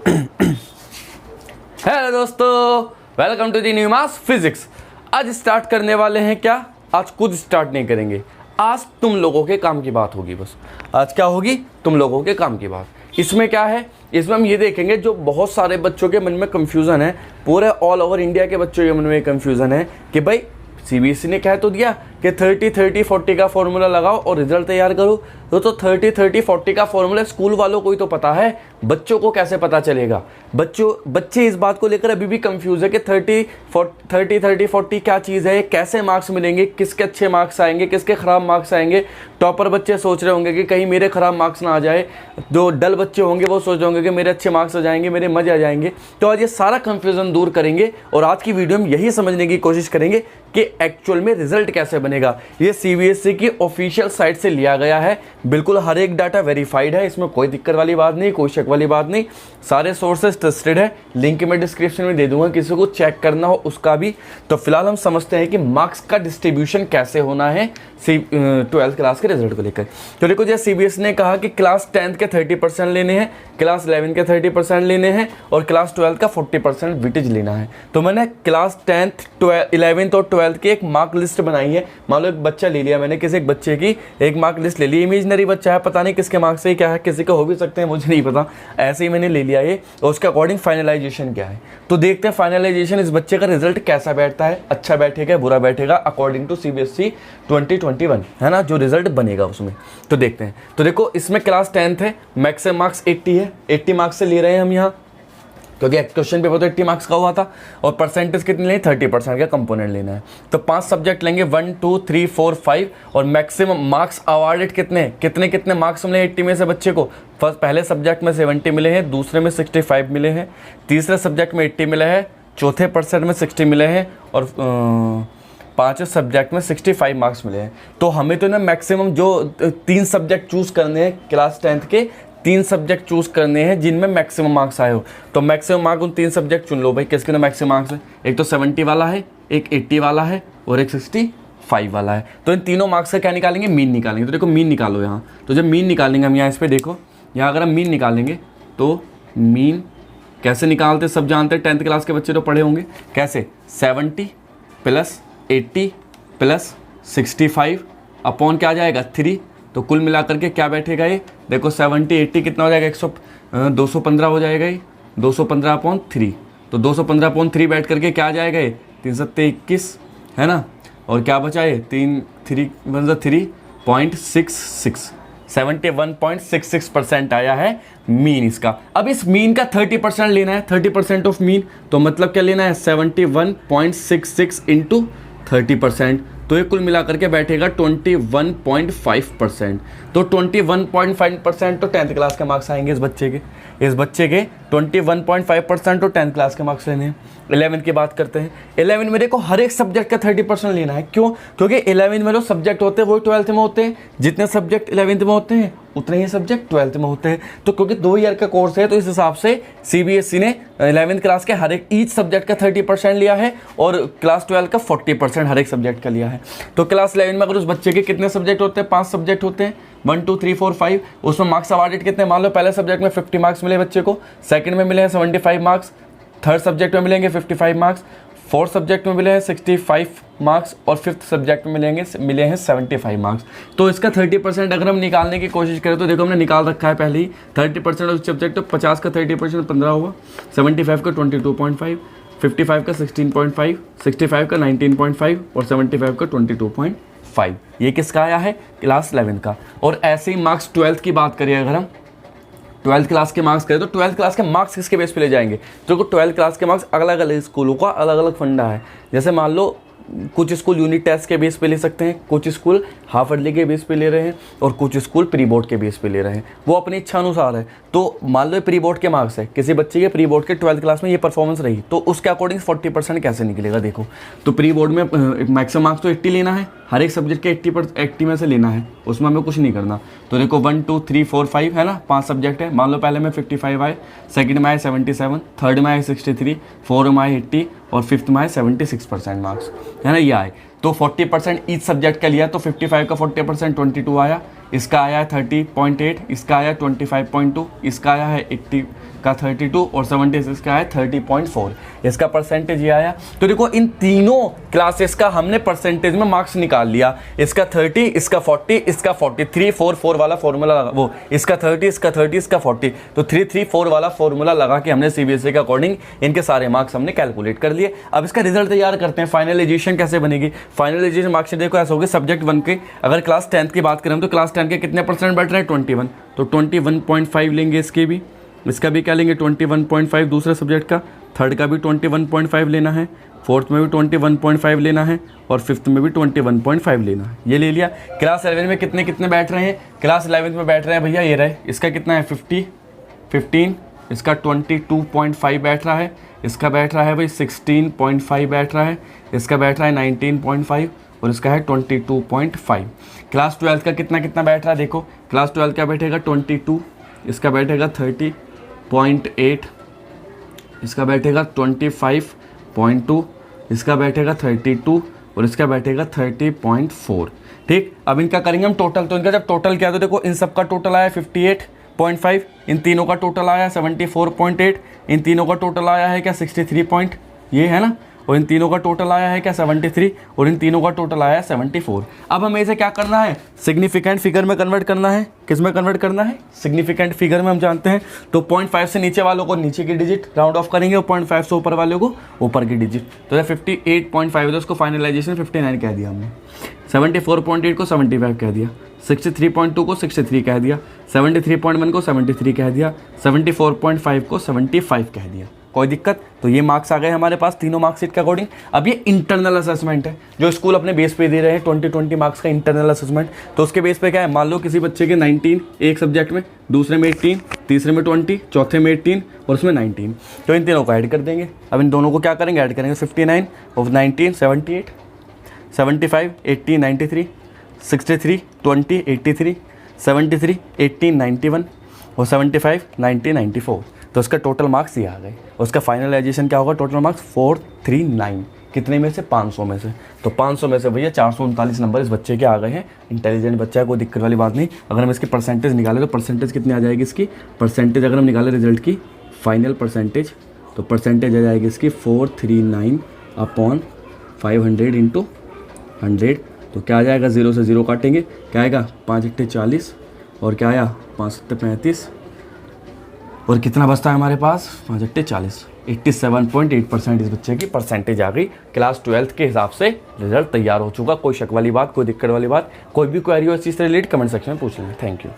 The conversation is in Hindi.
हेलो दोस्तों, welcome to the new mass physics. आज स्टार्ट करने वाले हैं क्या? आज खुद स्टार्ट नहीं करेंगे, आज तुम लोगों के काम की बात होगी। बस आज क्या होगी? तुम लोगों के काम की बात। इसमें क्या है? इसमें हम ये देखेंगे जो बहुत सारे बच्चों के मन में कंफ्यूजन है, पूरे ऑल ओवर इंडिया के बच्चों के मन में कंफ्यूजन है कि भाई सीबीएसई ने कह तो दिया कि 30-30-40 का फॉर्मूला लगाओ और रिजल्ट तैयार करो। तो 30-30-40 का फॉर्मूला स्कूल वालों को ही तो पता है, बच्चों को कैसे पता चलेगा? बच्चे इस बात को लेकर अभी भी कंफ्यूज है कि 30-30-40 क्या चीज़ है, कैसे मार्क्स मिलेंगे, किसके अच्छे मार्क्स आएंगे, किसके ख़राब मार्क्स आएंगे। टॉपर बच्चे सोच रहे होंगे कि कहीं मेरे ख़राब मार्क्स ना आ जाए, जो डल बच्चे होंगे वो सोच रहे होंगे कि मेरे अच्छे मार्क्स आ जाएंगे, मेरे मज़े आ जाएंगे। तो आज ये सारा कन्फ्यूज़न दूर करेंगे और आज की वीडियो में यही समझने की कोशिश करेंगे कि एक्चुअल में रिजल्ट कैसे बनेगा। ये सीबीएसई की ऑफिशियल साइट से लिया गया है, बिल्कुल हर एक डाटा वेरीफाइड है, इसमें कोई दिक्कत वाली बात नहीं, कोई शक वाली बात नहीं, सारे सोर्सेज ट्रस्टेड है। लिंक मैं डिस्क्रिप्शन में दे दूंगा, किसी को चेक करना हो उसका भी। तो फिलहाल हम समझते हैं कि मार्क्स का डिस्ट्रीब्यूशन कैसे होना है 12th क्लास के रिजल्ट को लेकर। तो देखो, जैसे सीबीएसई ने कहा कि क्लास 10th के 30% लेने हैं, क्लास 11 के 30% लेने हैं और क्लास 12 का 40% वेटेज लेना है। तो मैंने क्लास 10th 11th और 12th की एक मार्क लिस्ट बनाई है। मान लो एक बच्चा ले लिया मैंने, किसी एक बच्चे की एक मार्क लिस्ट ले ली, इमेजिनरी बच्चा है, पता नहीं किसके मार्क्स से क्या है, किसी का हो भी सकते हैं, मुझे नहीं पता, ऐसे ही मैंने ले लिया ये। और उसके अकॉर्डिंग फाइनलाइजेशन क्या है, तो देखते हैं फाइनलाइजेशन इस बच्चे का रिजल्ट कैसा बैठता है, अच्छा बैठेगा बुरा बैठेगा अकॉर्डिंग टू सीबीएसई 2021, है ना, जो रिजल्ट बनेगा उसमें। तो देखते हैं। तो देखो, इसमें क्लास 10th है, मैक्सिमम मार्क्स 80 है, 80 मार्क्स से ले रहे हैं हम यहाँ, क्योंकि क्वेश्चन पेपर तो 80 मार्क्स का हुआ था। और परसेंटेज कितनी लेनी? 30% का कंपोनेंट लेना है। तो 5 सब्जेक्ट लेंगे, 1 2 3 4 5, और मैक्सिमम मार्क्स अवार्डेड कितने मार्क्स मिले 80 में से बच्चे को? पहले सब्जेक्ट में 70 मिले हैं, दूसरे में 65 मिले हैं, तीसरे सब्जेक्ट में 80 मिले हैं, चौथे परसेंट में 60 मिले हैं और पांचवें सब्जेक्ट में 65 मार्क्स मिले हैं। तो हमें तो ना मैक्सिमम जो 3 सब्जेक्ट चूज़ करने हैं, क्लास 10th के 3 सब्जेक्ट चूज़ करने हैं जिनमें मैक्सिमम मार्क्स आए हो। तो मैक्सिमम मार्क उन 3 सब्जेक्ट चुन लो भाई, किसके ना मैक्सिमम मार्क्स है। एक तो 70 वाला है, एक 80 वाला है और एक 65 वाला है। तो इन तीनों मार्क्स का क्या निकालेंगे? मीन निकालेंगे। तो देखो, मीन निकालो यहाँ। तो जब मीन निकालेंगे हम यहाँ, इस पर देखो, यहाँ अगर हम मीन निकालेंगे तो मीन कैसे निकालते सब जानते हैं, 10th क्लास के बच्चे तो पढ़े होंगे। कैसे? 70 + 80 + 65 अपॉन क्या आ जाएगा? 3। तो कुल मिलाकर के क्या बैठेगा ये? देखो 70 80 कितना हो जाएगा? 215 हो जाएगा ये, 215/3। तो 215/3 बैठ करके क्या आ जाएगा ये? 3 7 21, है ना। और क्या बचा ये? 3.66, 71.66% आया है मीन इसका। अब इस मीन का 30% लेना है, 30% ऑफ मीन। तो मतलब क्या लेना है? 71.66 × 30%। तो ये कुल मिलाकर के बैठेगा 21.5%। तो 21.5% तो 10th क्लास के मार्क्स आएंगे इस बच्चे के 21.5% तो 10th क्लास के मार्क्स लेने हैं। 11th की बात करते हैं। 11 में देखो, हर एक सब्जेक्ट का 30% लेना है। क्यों? क्योंकि 11 में जो सब्जेक्ट होते हैं वही 12th में होते हैं, जितने सब्जेक्ट 11th में होते हैं उतने ही सब्जेक्ट 12th में होते हैं। तो क्योंकि 2 ईयर का कोर्स है, तो इस हिसाब से सीबीएसई ने 11th क्लास के हर एक ईच सब्जेक्ट का 30% लिया है और क्लास 12 का 40% हर एक सब्जेक्ट का लिया है। तो क्लास 11 में अगर उस बच्चे के कितने सब्जेक्ट होते हैं? 5 सब्जेक्ट होते हैं, 1 2 3 4 5। उसमें मार्क्स अवार्डेड कितने? मान लो पहले सब्जेक्ट में 50 मार्क्स मिले बच्चे को, सेकंड में मिले हैं 75 मार्क्स, थर्ड सब्जेक्ट में मिलेंगे 55 मार्क्स, फोर्थ सब्जेक्ट में मिले हैं 65 मार्क्स और फिफ्थ सब्जेक्ट में मिले हैं 75 मार्क्स। तो इसका 30% अगर हम निकालने की कोशिश करें तो देखो, हमने निकाल रखा है पहले ही 30% ऑफ सब्जेक्ट। तो 50 का 30% 15 हुआ, 75 का 22.5, 55 का 16.5, 65 का 19.5 और 75 का 22.5। ये किसका आया है? क्लास 11 का। और ऐसे ही मार्क्स 12th की बात करें, अगर हम 12th क्लास के मार्क्स करें तो 12th क्लास के मार्क्स किसके बेस पे ले जाएंगे? तो 12th क्लास के मार्क्स अलग अलग स्कूलों का अलग अलग फंडा है। जैसे मान लो कुछ स्कूल यूनिट टेस्ट के बेस पे ले सकते हैं, कुछ स्कूल हाफ अर्ली के बेस पे ले रहे हैं और कुछ स्कूल प्री बोर्ड के बेस पे ले रहे हैं। वो अपनी इच्छा अनुसार है। तो मान लो प्री बोर्ड के मार्क्स है, किसी बच्चे के प्री बोर्ड के 12th क्लास में ये परफॉर्मेंस रही, तो उसके अकॉर्डिंग 40% कैसे निकलेगा? देखो, तो प्री बोर्ड में मैक्सिमम मार्क्स तो 80 लेना है, हर एक सब्जेक्ट के 80 में से लेना है, उसमें हमें कुछ नहीं करना। तो देखो 1 2 3 4 5 है ना, 5 सब्जेक्ट है। मान लो पहले में 55 आए, सेकंड में आए 77, थर्ड में आए 63, फोर्थ में आए 80 और फिफ्थ में आए 76% मार्क्स, है ना, ये आए। तो 40% ईच सब्जेक्ट का लिया तो 55 का 40% 22 आया, इसका आया है 30.8, इसका आया 25.2, इसका आया है 80 का 32 और 76 का है 30.4, इसका परसेंटेज ये आया। तो देखो इन तीनों क्लासेस का हमने परसेंटेज में मार्क्स निकाल लिया, इसका 30, इसका 40, इसका 43, 4 वाला फॉर्मूला लगा, वो इसका 30, इसका 30, इसका 40, तो 3 वाला फॉर्मूला लगा के हमने सीबीएसई के अकॉर्डिंग इनके सारे मार्क्स हमने कैलकुलेट कर लिए। अब इसका रिजल्ट तैयार करते हैं, फाइनलाइजेशन कैसे बनेगी। फाइनलाइजेशन मार्क्स देखो ऐसा होगी, सब्जेक्ट 1 के अगर क्लास 10th की बात करें तो क्लास 10 के कितने परसेंट बैठ रहे हैं 21, तो 21.5 लेंगे इसके भी, इसका भी क्या लेंगे 21.5 दूसरे सब्जेक्ट का, थर्ड का भी 21.5 लेना है, फोर्थ में भी 21.5 लेना है और फिफ्थ में भी 21.5 लेना है, ये ले लिया। क्लास 11 में कितने कितने बैठ रहे हैं, क्लास 11 में बैठ रहे हैं भैया ये रहे, इसका कितना है 15, इसका 22.5 बैठ रहा है, इसका बैठ रहा है भाई 16.5 बैठ रहा है, इसका बैठ रहा है 19.5 और इसका है 22.5। क्लास 12 का कितना कितना बैठ रहा है देखो, क्लास 12 का बैठेगा 22, इसका बैठेगा 30.8, इसका बैठेगा 25.2, इसका बैठेगा 32 और इसका बैठेगा 30.4। ठीक, अब इनका करेंगे हम टोटल, तो इनका जब टोटल किया तो देखो इन सब का टोटल आया 58.5, इन तीनों का टोटल आया 74.8, इन तीनों का टोटल आया है क्या 63 ये है ना, और इन तीनों का टोटल आया है क्या 73 और इन तीनों का टोटल आया है 74। अब हमें इसे क्या करना है, सिग्निफिकेंट फिगर में कन्वर्ट करना है। किस में कन्वर्ट करना है, सिग्निफिकेंट फिगर में हम जानते हैं। तो 0.5 से नीचे वालों को नीचे की डिजिट राउंड ऑफ करेंगे और 0.5 से ऊपर वालों को ऊपर की डिजिट। तो 58.5 है, उसको फाइनलाइजेशन 59 कह दिया हमने, 74.8 को 75 कह दिया, 63.2 को 63 कह दिया, 73.1 को 73 कह दिया, 74.5 को 75 कह दिया। कोई दिक्कत, तो ये मार्क्स आ गए हमारे पास तीनों मार्कशीट के अकॉर्डिंग। अब ये इंटरनल असेसमेंट है जो स्कूल अपने बेस पे दे रहे हैं, 20 मार्क्स का इंटरनल असेसमेंट। तो उसके बेस पे क्या है, मान लो किसी बच्चे के 19 एक सब्जेक्ट में, दूसरे में 18, तीसरे में 20, चौथे में 18 और उसमें 19, तो इन तीनों को ऐड कर देंगे। अब इन दोनों को क्या करेंगे, ऐड करेंगे, 59 और 19 78, 75 80 93, 63 20 83, 73 18 91 और 75 90 94। तो उसका टोटल मार्क्स ये आ गए। उसका फाइनलाइजेशन क्या होगा, टोटल मार्क्स 439, कितने में से 500 में से। तो 500 में से भैया 439 नंबर इस बच्चे के आ गए हैं। इंटेलिजेंट बच्चा है, कोई दिक्कत वाली बात नहीं। अगर हम इसकी परसेंटेज निकालें तो परसेंटेज कितनी आ जाएगी इसकी, परसेंटेज अगर हम निकालें रिजल्ट की फाइनल परसेंटेज, तो परसेंटेज आ जाएगी इसकी 439/500 इंटू 100। तो क्या आ जाएगा, 0 से 0 काटेंगे, क्या आएगा 5 × 40 और क्या आया 5 × 35 और कितना बचता है हमारे पास 5 × 40, 87.8% इस बच्चे की परसेंटेज आ गई। क्लास 12th के हिसाब से रिजल्ट तैयार हो चुका। कोई शक वाली बात, कोई दिक्कत वाली बात, कोई भी क्वेरी हो इस चीज़ से रिलेटेड कमेंट सेक्शन में पूछ लेंगे। Thank you.